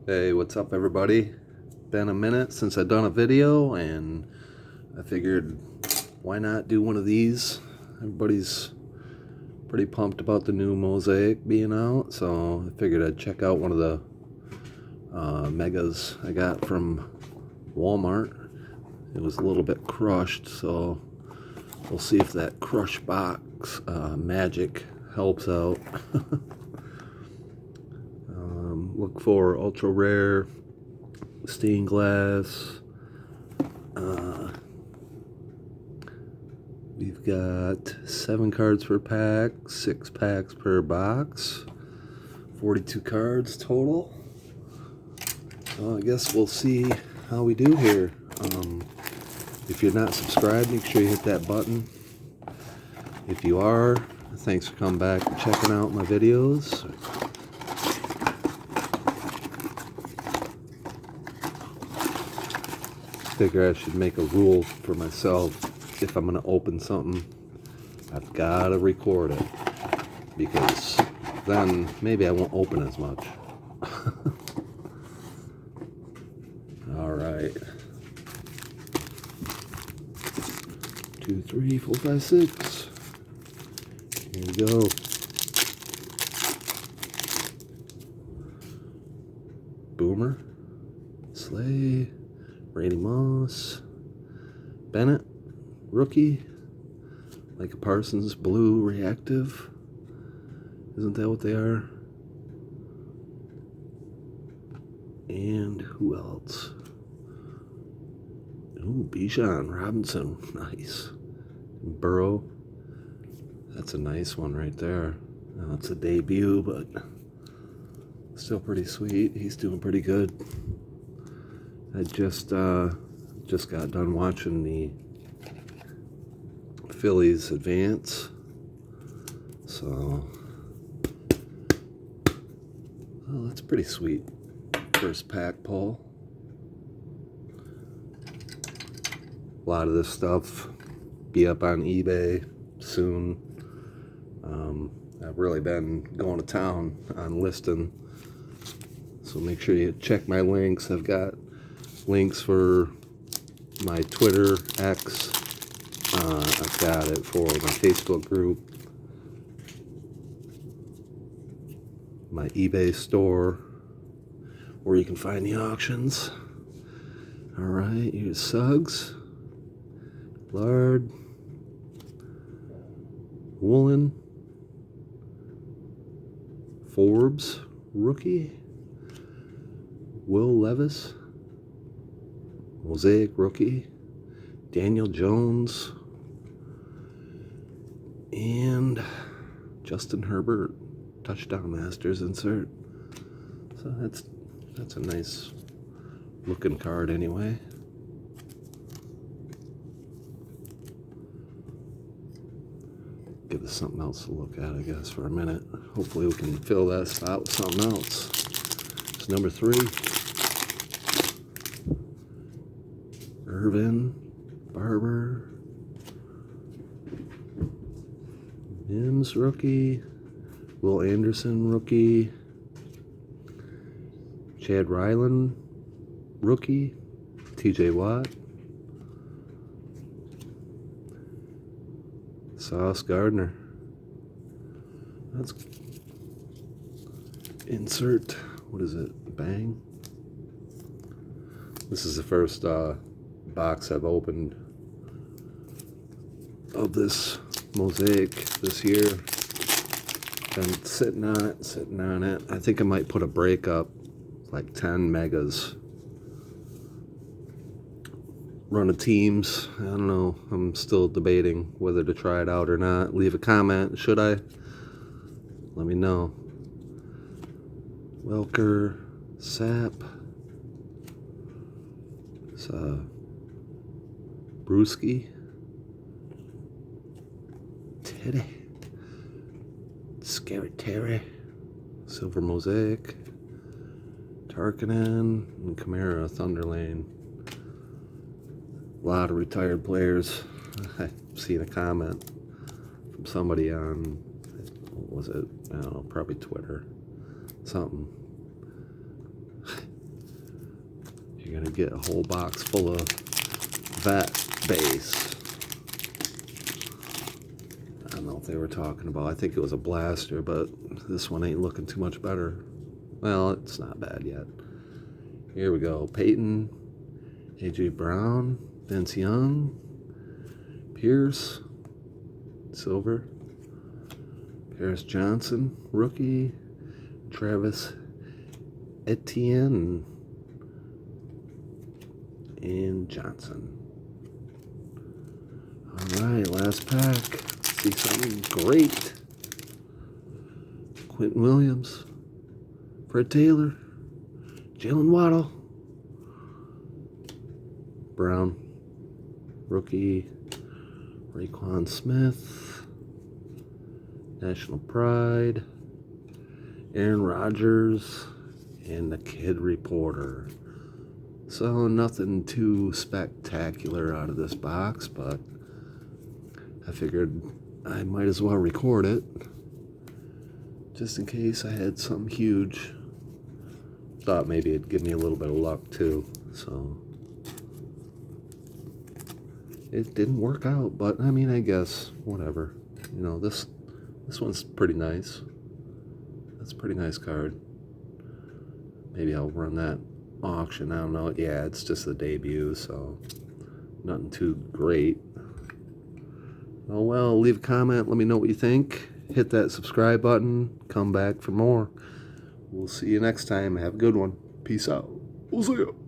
Hey, what's up everybody? Been a minute since I've done a video and I figured why not do one of these? Everybody's pretty pumped about the new Mosaic being out, so I figured I'd check out one of the Megas I got from Walmart. It was a little bit crushed, so we'll see if that crush box magic helps out. Look for ultra rare stained glass. We've got 7 cards per pack, 6 packs per box, 42 cards total. So I guess we'll see how we do here. If you're not subscribed, make sure you hit that button. If you are, thanks for coming back and checking out my videos. Figure I should make a rule for myself. If I'm going to open something, I've got to record it, because then maybe I won't open as much. All right. 2, 3, 4, 5, 6. Here we go. Boomer, Slay, Randy Moss, Bennett, rookie, Micah Parsons, blue, reactive. Isn't that what they are? And who else? Ooh, Bijan Robinson, nice. Burrow, that's a nice one right there. Now, it's a debut, but still pretty sweet. He's doing pretty good. I just got done watching the Phillies advance, so that's pretty sweet. First pack pull. A lot of this stuff be up on eBay soon. I've really been going to town on listing, so make sure you check my links. I've got links for my Twitter, X. I've got it for my Facebook group, my eBay store, where you can find the auctions. All right, here's Suggs, Lard, Woolen, Forbes, rookie, Will Levis, Mosaic rookie, Daniel Jones, and Justin Herbert, touchdown masters insert. So that's a nice looking card anyway. Give us something else to look at, I guess, for a minute. Hopefully we can fill that spot with something else. It's number 3. Irvin, Barber, Mims rookie, Will Anderson rookie, Chad Ryland rookie, TJ Watt, Sauce Gardner. That's insert. What is it? Bang. This is the first box I've opened of this Mosaic this year. Been sitting on it. I think I might put a break up, like 10 megas. Run of teams. I don't know. I'm still debating whether to try it out or not. Leave a comment. Should I? Let me know. Welker, Sap. It's Brewski. Teddy. Scary Terry. Silver Mosaic. Tarkanen and Kamara, Thunderlane. A lot of retired players. I've seen a comment from somebody on, what was it? I don't know, probably Twitter. Something. You're gonna get a whole box full of vet base. I don't know if they were talking about, I think it was a blaster, but this one ain't looking too much better. Well, it's not bad yet. Here we go. Peyton, A.J. Brown, Vince Young, Pierce, silver, Paris Johnson, rookie, Travis Etienne, and Johnson. Alright, last pack. See something great. Quentin Williams, Fred Taylor, Jalen Waddle, Brown, rookie, Raekwon Smith, National Pride, Aaron Rodgers, and the Kid Reporter. So nothing too spectacular out of this box, but I figured I might as well record it just in case I had something huge. Thought maybe it'd give me a little bit of luck too, so it didn't work out, but I mean, I guess whatever. You know, this one's pretty nice. That's a pretty nice card. Maybe I'll run that auction. I don't know. Yeah, it's just the debut, so nothing too great. Oh well, leave a comment. Let me know what you think. Hit that subscribe button. Come back for more. We'll see you next time. Have a good one. Peace out. We'll see you.